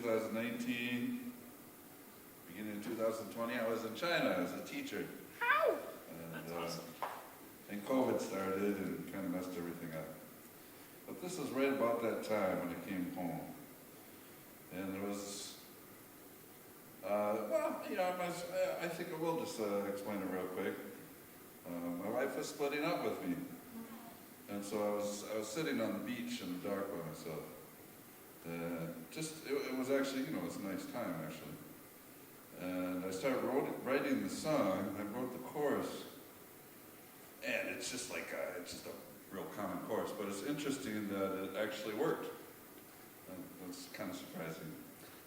2019, beginning of 2020, I was in China as a teacher. And, That's awesome. And COVID started and kind of messed everything up. But this is right about that time when I came home. And there was, I think I will just explain it real quick. My wife was splitting up with me. And so I was sitting on the beach in the dark by myself. It was actually, it was a nice time actually. And I started writing the song, I wrote the chorus. And it's just like, it's just a real common chorus, but it's interesting that it actually worked. That's kind of surprising.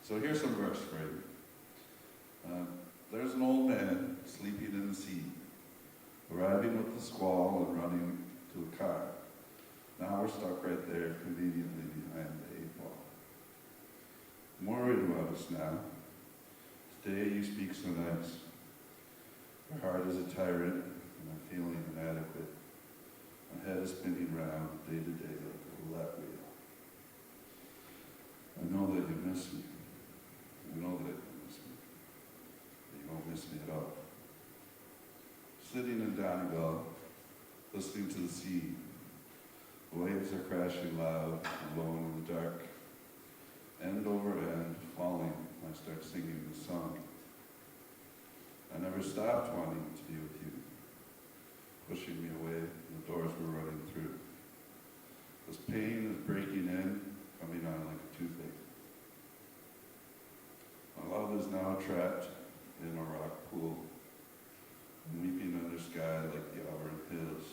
So here's some verse for you. There's an old man sleeping in the sea, arriving with the squall and running to a car. Now we're stuck right there, conveniently behind the 8 ball. I'm worried about us now. Today you speak so nice. Your heart is a tyrant, and I'm feeling inadequate. My head is spinning round day to day like a roulette wheel. I know that you miss me. I know that you miss me. But you don't miss me at all. Sitting in Donegal, listening to the sea. The waves are crashing loud, alone in the dark. End over end, falling, I start singing the song. I never stopped wanting to be with you, pushing me away, the doors were running through. This pain is breaking in, coming on like a toothache. My love is now trapped in a rock pool, weeping under sky like the Auburn Hills.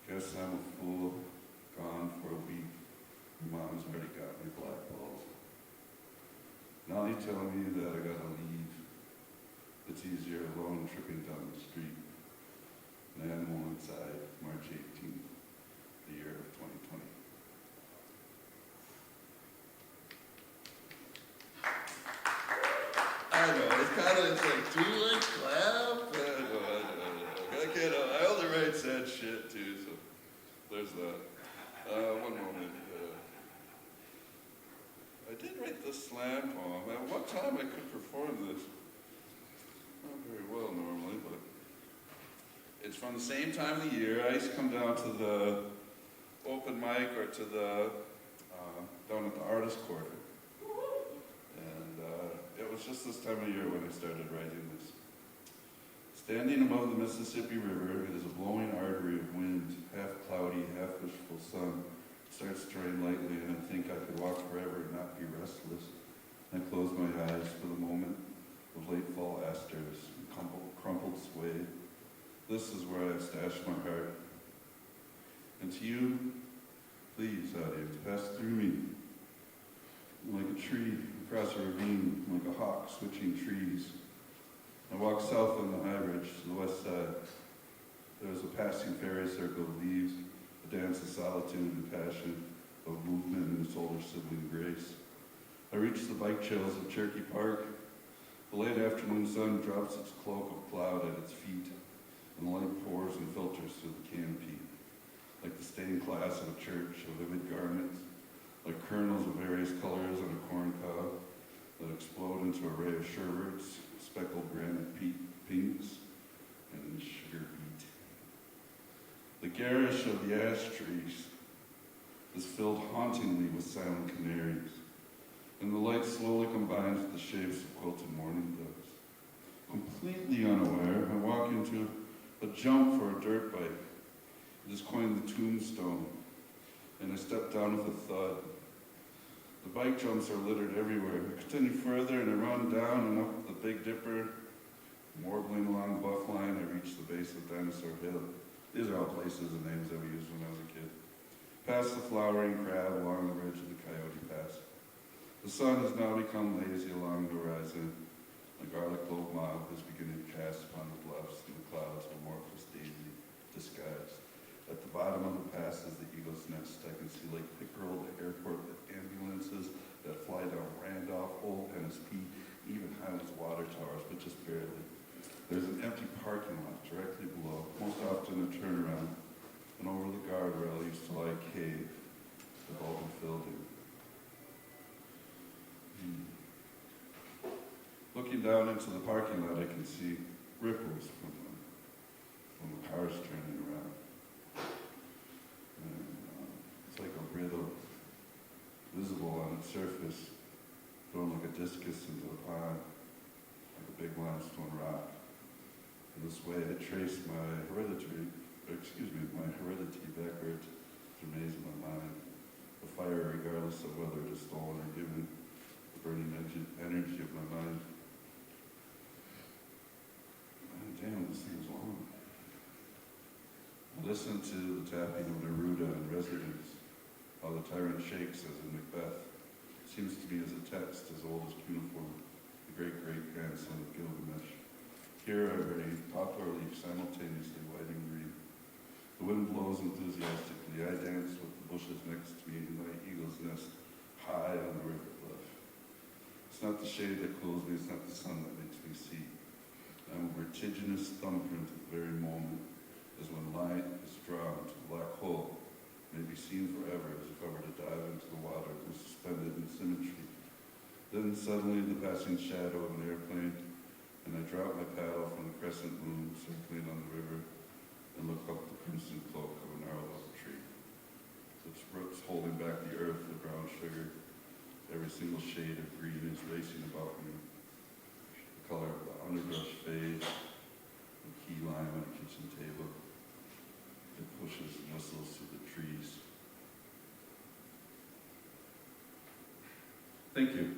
Guess I'm a fool, gone for a week. Your mom's already got me black balls. Now you tell me that I gotta leave. It's easier alone tripping down the street. An animal inside, March 18th, the year of 2020. I know, it's like, do you like clap? I only write sad shit too, so there's that. One moment. I did write the slam poem. At what time I could perform this? Not very well normally, but it's from the same time of the year. I used to come down to the open mic or to the, down at the artist quarter. And it was just this time of year when I started writing this. Standing above the Mississippi River is a blowing artery of wind, half cloudy, half wishful sun. Starts to rain lightly, and I think I could walk forever and not be restless. I close my eyes for the moment of late fall asters and crumpled suede. This is where I stashed my heart. And to you, please, audience, pass through me. Like a tree across a ravine, like a hawk switching trees. I walk south on the high ridge to the west side. There is a passing fairy circle of leaves, a dance of solitude and passion, of movement and solar sibling grace. I reach the bike trails of Cherokee Park. The late afternoon sun drops its cloak of cloud at its feet, and the light pours and filters through the canopy. Like the stained glass of a church, of vivid garments, like kernels of various colors on a corn cob that explode into an array of sherberts, speckled granite pinks, and sugar beet. The garish of the ash trees is filled hauntingly with silent canaries, and the light slowly combines with the shapes of quilted mourning doves. Completely unaware, I walk into a jump for a dirt bike. It is coined the tombstone, and I step down with a thud. The bike jumps are littered everywhere. I continue further and I run down and up the Big Dipper. Warbling along the bluff line, I reach the base of Dinosaur Hill. These are all places and names that we used when I was a kid. Past the flowering crab along the ridge of the Coyote Pass. The sun has now become lazy along the horizon. The garlic clove mob is beginning to cast upon the bluffs and the clouds of amorphous daisy disguised. At the bottom of the pass is the Eagle's Nest. I can see Lake Pickerel, the airport with ambulances that fly down Randolph, Old NSP, even Highlands water towers, but just barely. There's an empty parking lot directly below, most often a turnaround, and over the guardrail used to lie a cave that all been filled in. Looking down into the parking lot, I can see ripples from the cars turning around. And, it's like a riddle, visible on its surface, thrown like a discus into the pond, like a big limestone rock. In this way, I trace my heredity backwards through maze of my mind. The fire, regardless of whether it is stolen or given, the burning energy of my mind. Damn, this thing's long. I listen to the tapping of Neruda and Residence, how the tyrant shakes as in Macbeth. It seems to me as a text as old as Cuneiform, the great-great-grandson of Gilgamesh. Here I read poplar leaf simultaneously white and green. The wind blows enthusiastically. I dance with the bushes next to me in my eagle's nest, high on the river bluff. It's not the shade that cools me, it's not the sun that makes me see. I'm a vertiginous thumbprint at the very moment, as when light is drawn to a black hole, may be seen forever as if I were to dive into the water and suspended in symmetry. Then suddenly the passing shadow of an airplane, and I drop my paddle from the crescent moon circling on the river and look up the crimson cloak of a gnarled oak tree. Its roots holding back the earth with brown sugar. Every single shade of green is racing about me. The color of the underbrush fades, the key lime on a kitchen table. It pushes and whistles through the trees. Thank you.